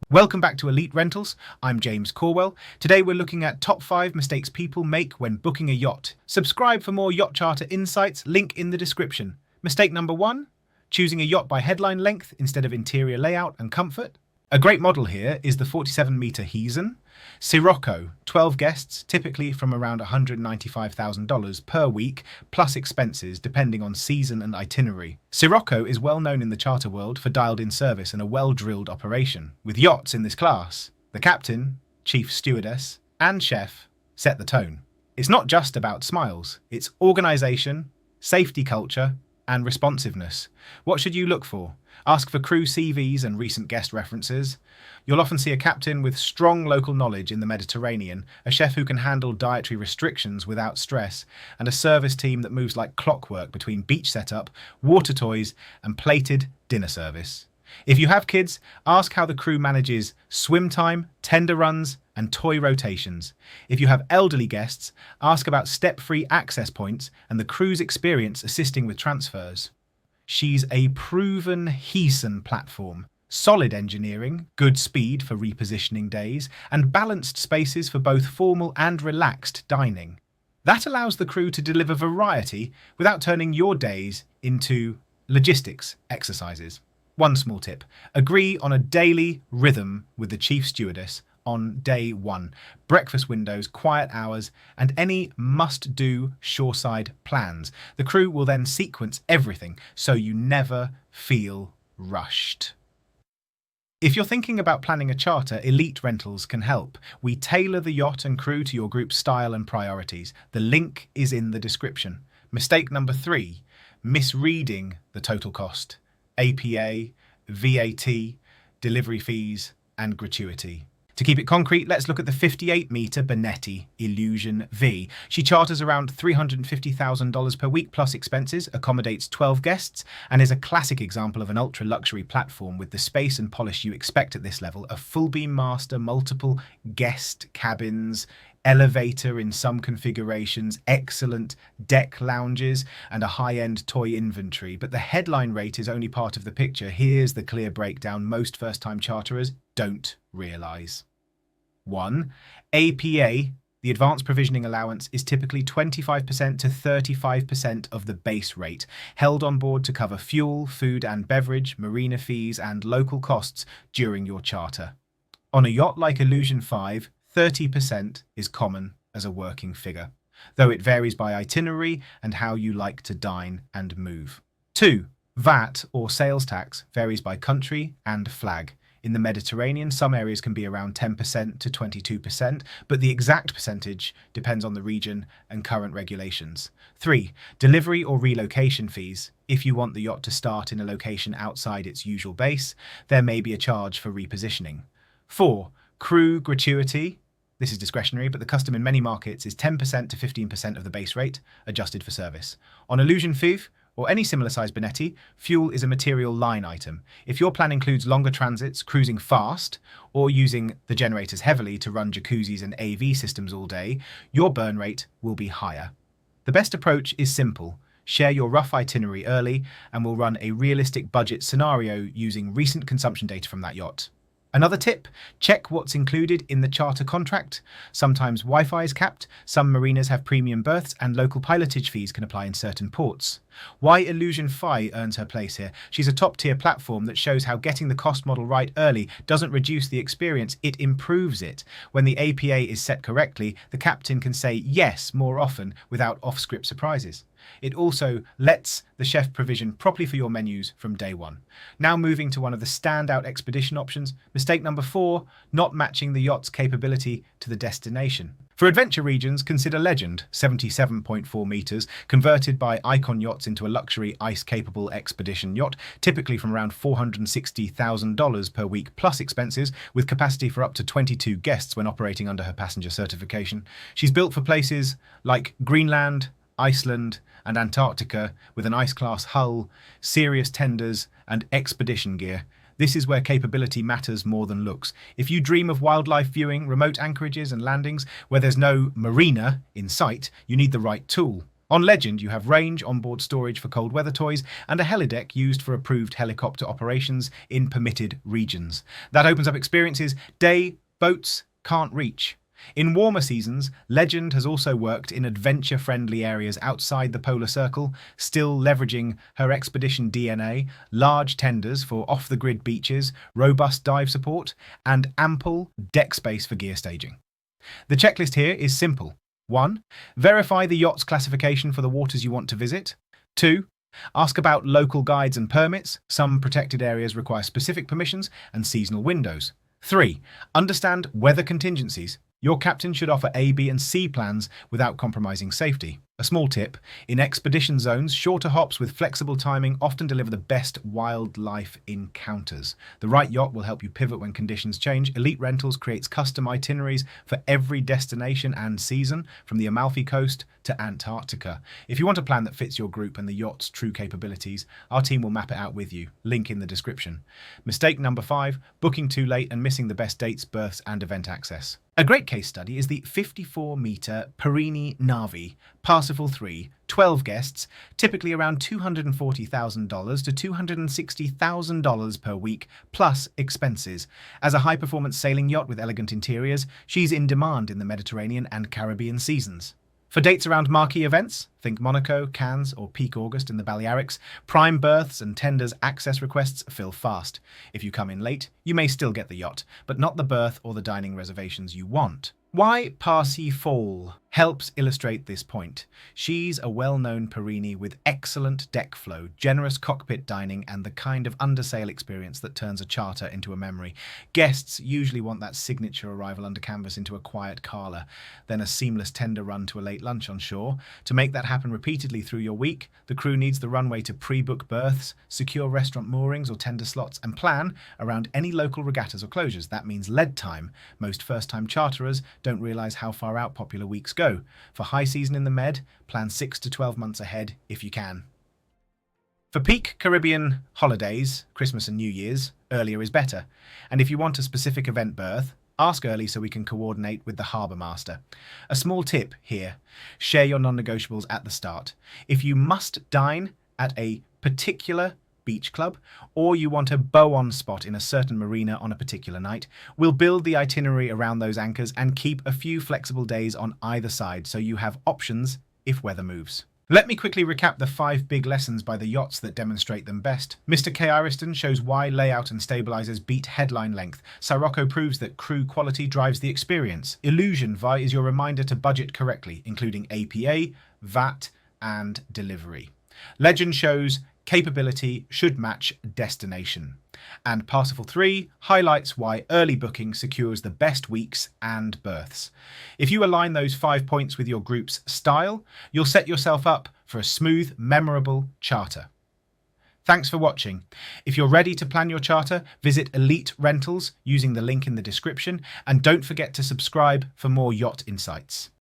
Welcome back to Elite Rentals. I'm James Corwell. Today we're looking at top 5 mistakes people make when booking a yacht. Subscribe for more yacht charter insights, link in the description. Mistake number 1, choosing a yacht by headline length instead of interior layout and comfort. A great model here is the 47-metre Heezen. Sirocco, 12 guests, typically from around $195,000 per week, plus expenses depending on season and itinerary. Sirocco is well known in the charter world for dialed-in service and a well-drilled operation. With yachts in this class, the captain, chief stewardess, and chef set the tone. It's not just about smiles, it's organisation, safety culture, and responsiveness. What should you look for? Ask for crew CVs and recent guest references. You'll often see a captain with strong local knowledge in the Mediterranean, a chef who can handle dietary restrictions without stress, and a service team that moves like clockwork between beach setup, water toys, and plated dinner service. If you have kids, ask how the crew manages swim time, tender runs, and toy rotations. If you have elderly guests, ask about step-free access points and the crew's experience assisting with transfers. She's a proven Heezen platform. Solid engineering, good speed for repositioning days, and balanced spaces for both formal and relaxed dining. That allows the crew to deliver variety without turning your days into logistics exercises. One small tip: agree on a daily rhythm with the chief stewardess on day 1. Breakfast windows, quiet hours, and any must-do shoreside plans. The crew will then sequence everything so you never feel rushed. If you're thinking about planning a charter, Elite Rentals can help. We tailor the yacht and crew to your group's style and priorities. The link is in the description. Mistake number 3, misreading the total cost. APA, VAT, delivery fees, and gratuity. To keep it concrete, let's look at the 58-metre Bonetti Illusion V. She charters around $350,000 per week plus expenses, accommodates 12 guests, and is a classic example of an ultra-luxury platform with the space and polish you expect at this level: a full-beam master, multiple guest cabins, elevator in some configurations, excellent deck lounges, and a high-end toy inventory. But the headline rate is only part of the picture. Here's the clear breakdown most first-time charterers don't realise. 1. APA, the advanced provisioning allowance, is typically 25% to 35% of the base rate, held on board to cover fuel, food and beverage, marina fees, and local costs during your charter. On a yacht like Illusion 5, 30% is common as a working figure, though it varies by itinerary and how you like to dine and move. 2. VAT, or sales tax, varies by country and flag. In the Mediterranean, some areas can be around 10% to 22%, but the exact percentage depends on the region and current regulations. 3. Delivery or relocation fees. If you want the yacht to start in a location outside its usual base, there may be a charge for repositioning. 4. Crew gratuity. This is discretionary, but the custom in many markets is 10% to 15% of the base rate, adjusted for service. On Illusion 5, or any similar size Bonetti, fuel is a material line item. If your plan includes longer transits, cruising fast, or using the generators heavily to run jacuzzis and AV systems all day, your burn rate will be higher. The best approach is simple. Share your rough itinerary early, and we'll run a realistic budget scenario using recent consumption data from that yacht. Another tip: check what's included in the charter contract. Sometimes Wi-Fi is capped, some marinas have premium berths, and local pilotage fees can apply in certain ports. Why Illusion Fi earns her place here? She's a top-tier platform that shows how getting the cost model right early doesn't reduce the experience, it improves it. When the APA is set correctly, the captain can say yes more often without off-script surprises. It also lets the chef provision properly for your menus from day 1. Now moving to one of the standout expedition options, mistake number 4, not matching the yacht's capability to the destination. For adventure regions, consider Legend, 77.4 metres, converted by Icon Yachts into a luxury ice-capable expedition yacht, typically from around $460,000 per week plus expenses, with capacity for up to 22 guests when operating under her passenger certification. She's built for places like Greenland, Iceland, and Antarctica, with an ice-class hull, serious tenders, and expedition gear. This is where capability matters more than looks. If you dream of wildlife viewing, remote anchorages and landings where there's no marina in sight, you need the right tool. On Legend, you have range, onboard storage for cold weather toys, and a helideck used for approved helicopter operations in permitted regions. That opens up experiences day boats can't reach. In warmer seasons, Legend has also worked in adventure-friendly areas outside the polar circle, still leveraging her expedition DNA, large tenders for off-the-grid beaches, robust dive support, and ample deck space for gear staging. The checklist here is simple. 1. Verify the yacht's classification for the waters you want to visit. 2. Ask about local guides and permits. Some protected areas require specific permissions and seasonal windows. 3. Understand weather contingencies. Your captain should offer A, B, and C plans without compromising safety. A small tip, in expedition zones, shorter hops with flexible timing often deliver the best wildlife encounters. The right yacht will help you pivot when conditions change. Elite Rentals creates custom itineraries for every destination and season, from the Amalfi Coast to Antarctica. If you want a plan that fits your group and the yacht's true capabilities, our team will map it out with you. Link in the description. Mistake number 5, booking too late and missing the best dates, berths, and event access. A great case study is the 54-metre Perini Navi, Parsifal 3, 12 guests, typically around $240,000 to $260,000 per week, plus expenses. As a high-performance sailing yacht with elegant interiors, she's in demand in the Mediterranean and Caribbean seasons. For dates around marquee events, think Monaco, Cannes, or peak August in the Balearics, prime berths and tenders access requests fill fast. If you come in late, you may still get the yacht, but not the berth or the dining reservations you want. Why Parsifal helps illustrate this point. She's a well-known Perini with excellent deck flow, generous cockpit dining, and the kind of undersail experience that turns a charter into a memory. Guests usually want that signature arrival under canvas into a quiet Carla, then a seamless tender run to a late lunch on shore. To make that happen repeatedly through your week, the crew needs the runway to pre-book berths, secure restaurant moorings or tender slots, and plan around any local regattas or closures. That means lead time. Most first-time charterers don't realise how far out popular weeks go. For high season in the Med, plan 6 to 12 months ahead if you can. For peak Caribbean holidays, Christmas and New Year's, earlier is better. And if you want a specific event berth, ask early so we can coordinate with the harbour master. A small tip here, share your non-negotiables at the start. If you must dine at a particular beach club, or you want a bow-on spot in a certain marina on a particular night, we'll build the itinerary around those anchors and keep a few flexible days on either side so you have options if weather moves. Let me quickly recap the 5 big lessons by the yachts that demonstrate them best. Mr. K. Iriston shows why layout and stabilizers beat headline length. Sirocco proves that crew quality drives the experience. Illusion Vi is your reminder to budget correctly, including APA, VAT, and delivery. Legend shows capability should match destination. And Parsifal 3 highlights why early booking secures the best weeks and berths. If you align those 5 points with your group's style, you'll set yourself up for a smooth, memorable charter. Thanks for watching. If you're ready to plan your charter, visit Elite Rentals using the link in the description, and don't forget to subscribe for more yacht insights.